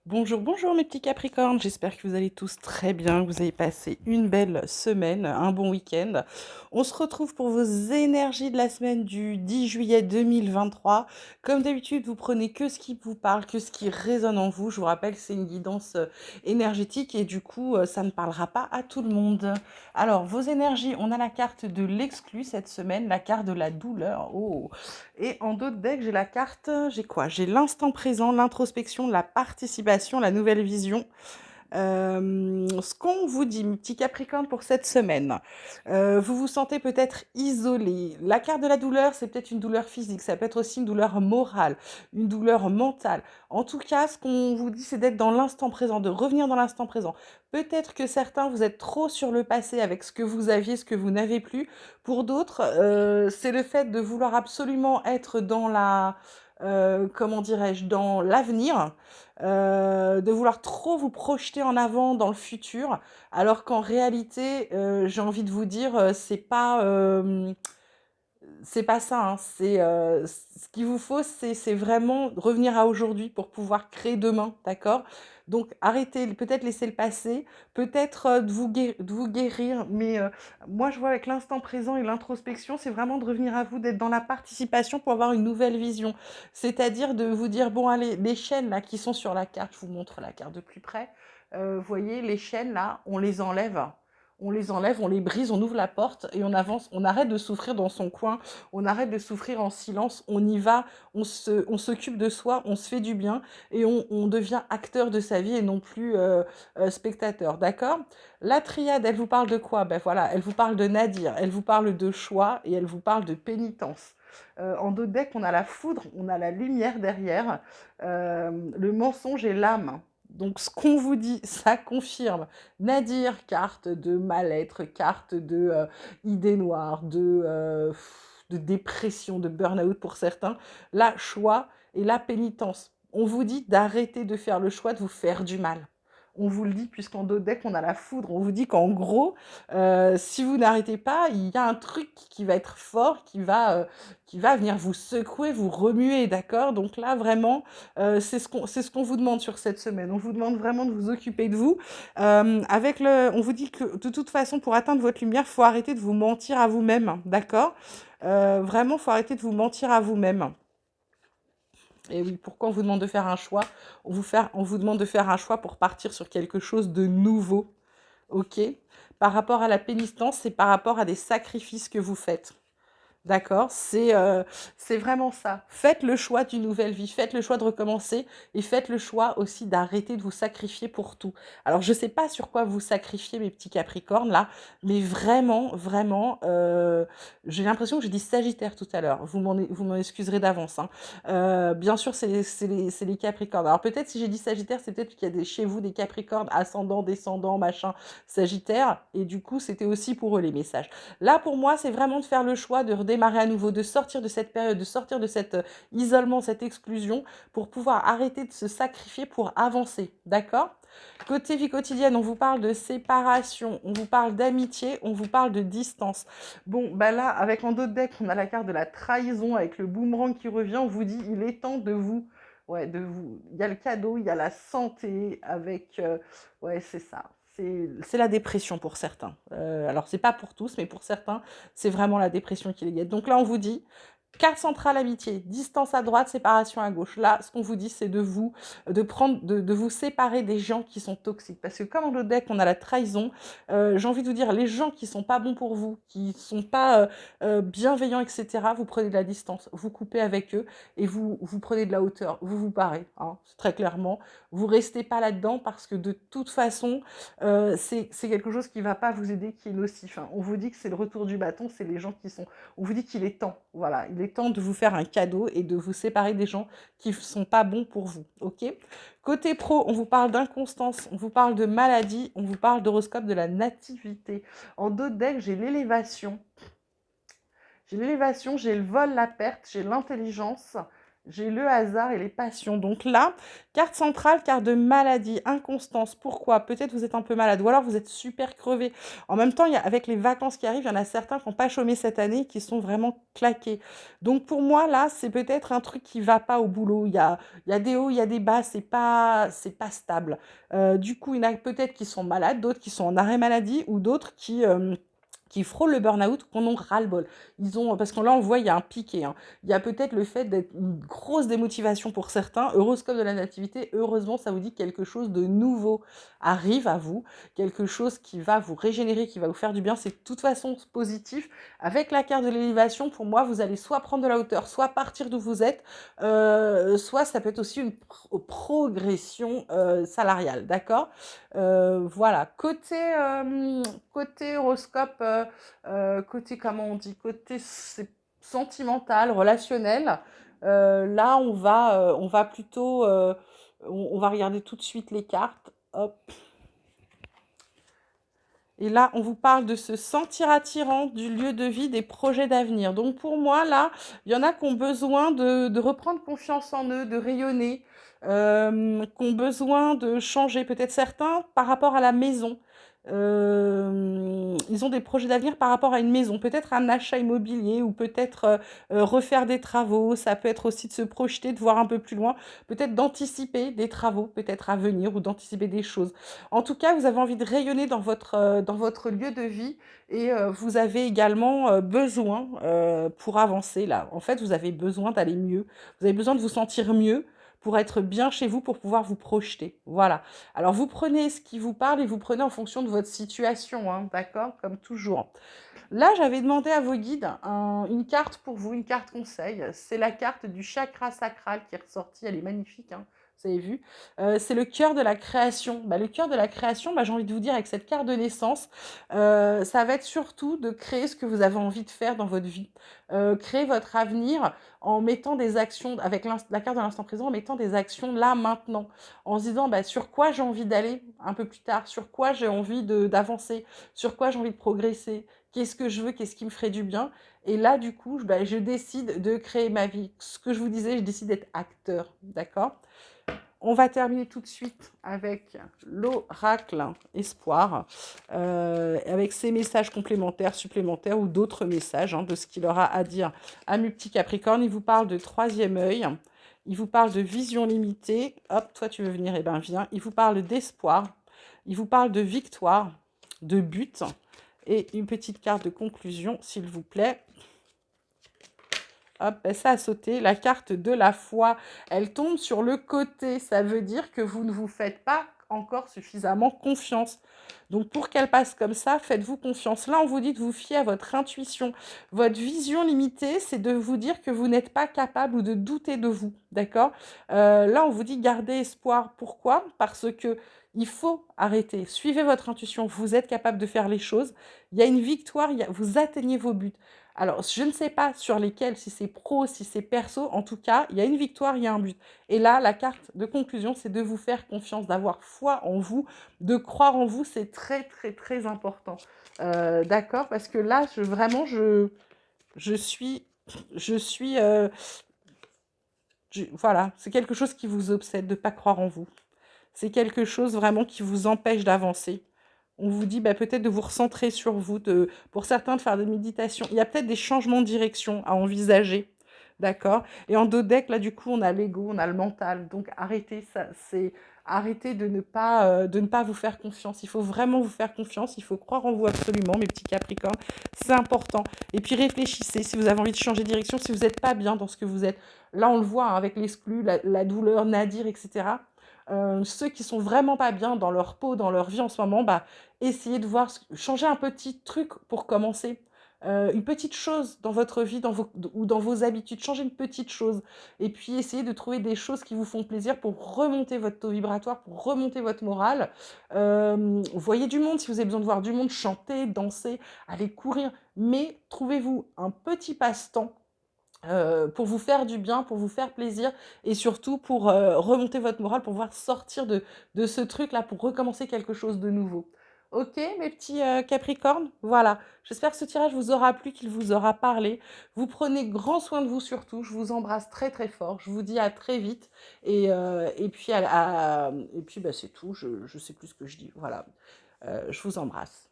Bonjour, bonjour mes petits Capricornes, j'espère que vous allez tous très bien, que vous avez passé une belle semaine, un bon week-end. On se retrouve pour vos énergies de la semaine du 10 juillet 2023. Comme d'habitude, vous prenez que ce qui vous parle, que ce qui résonne en vous. Je vous rappelle que c'est une guidance énergétique et du coup, ça ne parlera pas à tout le monde. Alors, vos énergies, on a la carte de l'exclu cette semaine, la carte de la douleur. Oh, et en d'autres decks, j'ai la carte, j'ai quoi? J'ai l'instant présent, l'introspection, la participation, la nouvelle vision. Ce qu'on vous dit, mes petits Capricornes, pour cette semaine, vous vous sentez peut-être isolé. La carte de la douleur, c'est peut-être une douleur physique, ça peut être aussi une douleur morale, une douleur mentale. En tout cas, ce qu'on vous dit, c'est d'être dans l'instant présent, de revenir dans l'instant présent. Peut-être que certains, vous êtes trop sur le passé avec ce que vous aviez, ce que vous n'avez plus. Pour d'autres, c'est le fait de vouloir absolument être dans comment dirais-je, dans l'avenir, de vouloir trop vous projeter en avant dans le futur, alors qu'en réalité, j'ai envie de vous dire, c'est pas ça, hein. Ce qu'il vous faut, c'est vraiment revenir à aujourd'hui pour pouvoir créer demain, d'accord? Donc arrêtez, peut-être laisser le passé, peut-être de vous guérir, mais moi je vois avec l'instant présent et l'introspection, c'est vraiment de revenir à vous, d'être dans la participation pour avoir une nouvelle vision. C'est-à-dire de vous dire, bon allez, les chaînes là qui sont sur la carte, je vous montre la carte de plus près, vous voyez, les chaînes là, on les enlève. On les enlève, on les brise, on ouvre la porte et on avance. On arrête de souffrir dans son coin, on arrête de souffrir en silence, on y va, on s'occupe de soi, on se fait du bien et on devient acteur de sa vie et non plus spectateur, d'accord? La triade, elle vous parle de quoi? Ben voilà, elle vous parle de Nadir, elle vous parle de choix et elle vous parle de pénitence. En deux decks, on a la foudre, on a la lumière derrière, le mensonge et l'âme. Donc ce qu'on vous dit, ça confirme. Nadir, carte de mal-être, carte de idées noires, de dépression, de burn-out pour certains. La choix et la pénitence. On vous dit d'arrêter de faire le choix de vous faire du mal. On vous le dit, puisqu'en dos deck, on a la foudre. On vous dit qu'en gros, si vous n'arrêtez pas, il y a un truc qui va être fort, qui va venir vous secouer, vous remuer, d'accord? Donc là, vraiment, c'est ce qu'on vous demande sur cette semaine. On vous demande vraiment de vous occuper de vous. On vous dit que de toute façon, pour atteindre votre lumière, il faut arrêter de vous mentir à vous-même, d'accord? Vraiment, il faut arrêter de vous mentir à vous-même. Et oui, pourquoi on vous demande de faire un choix? On vous demande de faire un choix pour partir sur quelque chose de nouveau, ok? Par rapport à la pénitence, c'est par rapport à des sacrifices que vous faites. D'accord, c'est vraiment ça. Faites le choix d'une nouvelle vie, faites le choix de recommencer et faites le choix aussi d'arrêter de vous sacrifier pour tout. Alors, je ne sais pas sur quoi vous sacrifiez, mes petits Capricornes, là, mais vraiment, vraiment, j'ai l'impression que j'ai dit Sagittaire tout à l'heure. Vous m'en excuserez d'avance, hein. Bien sûr, c'est les Capricornes. Alors, peut-être si j'ai dit Sagittaire, c'est peut-être qu'il y a chez vous des Capricornes, ascendant, descendant, machin, Sagittaire, et du coup, c'était aussi pour eux les messages. Là, pour moi, c'est vraiment de faire le choix de redémarrer à nouveau, de sortir de cette période, de sortir de cet isolement, cette exclusion, pour pouvoir arrêter de se sacrifier pour avancer. D'accord? Côté vie quotidienne, on vous parle de séparation, on vous parle d'amitié, on vous parle de distance. Bon, bah là, avec en d'autres decks, on a la carte de la trahison avec le boomerang qui revient. On vous dit, il est temps de vous. Ouais, de vous. Il y a le cadeau, il y a la santé avec. Ouais, c'est ça. C'est la dépression pour certains. Alors, c'est pas pour tous, mais pour certains, c'est vraiment la dépression qui les guette. Donc là, on vous dit, carte centrale amitié, distance à droite, séparation à gauche. Là, ce qu'on vous dit, c'est de vous séparer des gens qui sont toxiques. Parce que comme dans le deck, on a la trahison, j'ai envie de vous dire, les gens qui sont pas bons pour vous, qui sont pas bienveillants, etc., vous prenez de la distance, vous coupez avec eux et vous prenez de la hauteur, vous vous barrez, hein, très clairement. Vous restez pas là-dedans parce que de toute façon, c'est quelque chose qui va pas vous aider, qui est nocif, hein. On vous dit que c'est le retour du bâton, c'est les gens qui sont... On vous dit qu'il est temps, voilà, il est temps de vous faire un cadeau et de vous séparer des gens qui ne sont pas bons pour vous, ok? Côté pro, on vous parle d'inconstance, on vous parle de maladie, on vous parle d'horoscope de la nativité. En d'autres decks, j'ai l'élévation. J'ai l'élévation, j'ai le vol, la perte, j'ai l'intelligence, j'ai le hasard et les passions. Donc là, carte centrale, carte de maladie, inconstance. Pourquoi? Peut-être vous êtes un peu malade ou alors vous êtes super crevé. En même temps, avec les vacances qui arrivent, il y en a certains qui n'ont pas chômé cette année qui sont vraiment claqués. Donc pour moi, là, c'est peut-être un truc qui va pas au boulot. Il y a des hauts, il y a des bas, c'est pas stable. Du coup, il y en a peut-être qui sont malades, d'autres qui sont en arrêt maladie ou d'autres qui frôlent le burn-out, qu'on en ras-le-bol. Parce que là, on voit, il y a un piqué, hein. Il y a peut-être le fait d'être une grosse démotivation pour certains. Horoscope de la nativité, heureusement, ça vous dit que quelque chose de nouveau arrive à vous, quelque chose qui va vous régénérer, qui va vous faire du bien. C'est de toute façon positif. Avec la carte de l'élévation, pour moi, vous allez soit prendre de la hauteur, soit partir d'où vous êtes, soit ça peut être aussi une progression salariale, d'accord? Voilà. Côté horoscope, côté, comment on dit, côté sentimental, relationnel, là, on va plutôt, on va regarder tout de suite les cartes. Hop. Et là, on vous parle de se sentir attirant du lieu de vie, des projets d'avenir. Donc pour moi, là, il y en a qui ont besoin de reprendre confiance en eux, de rayonner, qui ont besoin de changer. Peut-être certains par rapport à la maison. Ils ont des projets d'avenir par rapport à une maison, peut-être un achat immobilier ou peut-être refaire des travaux. Ça peut être aussi de se projeter, de voir un peu plus loin, peut-être d'anticiper des travaux, peut-être à venir ou d'anticiper des choses. En tout cas, vous avez envie de rayonner dans votre lieu de vie et vous avez également besoin, pour avancer là, en fait, vous avez besoin d'aller mieux. Vous avez besoin de vous sentir mieux pour être bien chez vous, pour pouvoir vous projeter. Voilà. Alors, vous prenez ce qui vous parle et vous prenez en fonction de votre situation, hein, d'accord? Comme toujours. Là, j'avais demandé à vos guides une carte pour vous, une carte conseil. C'est la carte du chakra sacral qui est ressortie. Elle est magnifique, hein, vous avez vu. C'est le cœur de la création. Bah, le cœur de la création, bah, j'ai envie de vous dire, avec cette carte de naissance, ça va être surtout de créer ce que vous avez envie de faire dans votre vie. Créer votre avenir en mettant des actions, avec la carte de l'instant présent, en mettant des actions là, maintenant. En se disant, bah, sur quoi j'ai envie d'aller un peu plus tard, sur quoi j'ai envie d'avancer, sur quoi j'ai envie de progresser, qu'est-ce que je veux, qu'est-ce qui me ferait du bien. Et là, du coup, bah, je décide de créer ma vie. Ce que je vous disais, je décide d'être acteur, d'accord? On va terminer tout de suite avec l'oracle espoir, avec ses messages complémentaires, supplémentaires ou d'autres messages, hein, de ce qu'il aura à dire à mes petits Capricornes. Il vous parle de troisième œil, il vous parle de vision limitée. Hop, toi tu veux venir, eh ben viens. Il vous parle d'espoir, il vous parle de victoire, de but. Et une petite carte de conclusion, s'il vous plaît. Hop, ben ça a sauté. La carte de la foi, elle tombe sur le côté. Ça veut dire que vous ne vous faites pas encore suffisamment confiance. Donc pour qu'elle passe comme ça, faites-vous confiance. Là, on vous dit de vous fier à votre intuition. Votre vision limitée, c'est de vous dire que vous n'êtes pas capable ou de douter de vous. D'accord? Là, on vous dit gardez espoir. Pourquoi? Parce que il faut arrêter. Suivez votre intuition. Vous êtes capable de faire les choses. Il y a une victoire. Vous atteignez vos buts. Alors, je ne sais pas sur lesquels, si c'est pro, si c'est perso, en tout cas, il y a une victoire, il y a un but. Et là, la carte de conclusion, c'est de vous faire confiance, d'avoir foi en vous, de croire en vous, c'est très, très, très important. D'accord? Parce que là, vraiment, je suis, voilà, c'est quelque chose qui vous obsède de ne pas croire en vous. C'est quelque chose vraiment qui vous empêche d'avancer. On vous dit bah, peut-être de vous recentrer sur vous, pour certains de faire des méditations. Il y a peut-être des changements de direction à envisager, d'accord? Et en dos deck, là, du coup, on a l'ego, on a le mental. Donc, arrêtez ça. Arrêtez de ne pas vous faire confiance. Il faut vraiment vous faire confiance. Il faut croire en vous absolument, mes petits Capricornes. C'est important. Et puis, réfléchissez si vous avez envie de changer de direction, si vous n'êtes pas bien dans ce que vous êtes. Là, on le voit hein, avec l'exclu, la douleur, Nadir, etc. Ceux qui sont vraiment pas bien dans leur peau, dans leur vie en ce moment, bah, essayez de voir, changer un petit truc pour commencer. Une petite chose dans votre vie ou dans vos habitudes, changez une petite chose. Et puis essayez de trouver des choses qui vous font plaisir pour remonter votre taux vibratoire, pour remonter votre morale. Voyez du monde si vous avez besoin de voir du monde, chanter, danser, aller courir. Mais trouvez-vous un petit passe-temps pour vous faire du bien, pour vous faire plaisir et surtout pour remonter votre morale, pour pouvoir sortir de ce truc-là, pour recommencer quelque chose de nouveau. OK, mes petits, Capricornes? Voilà, j'espère que ce tirage vous aura plu, qu'il vous aura parlé. Vous prenez grand soin de vous surtout. Je vous embrasse très, très fort. Je vous dis à très vite et puis et puis, bah, c'est tout. Je sais plus ce que je dis. Voilà, je vous embrasse.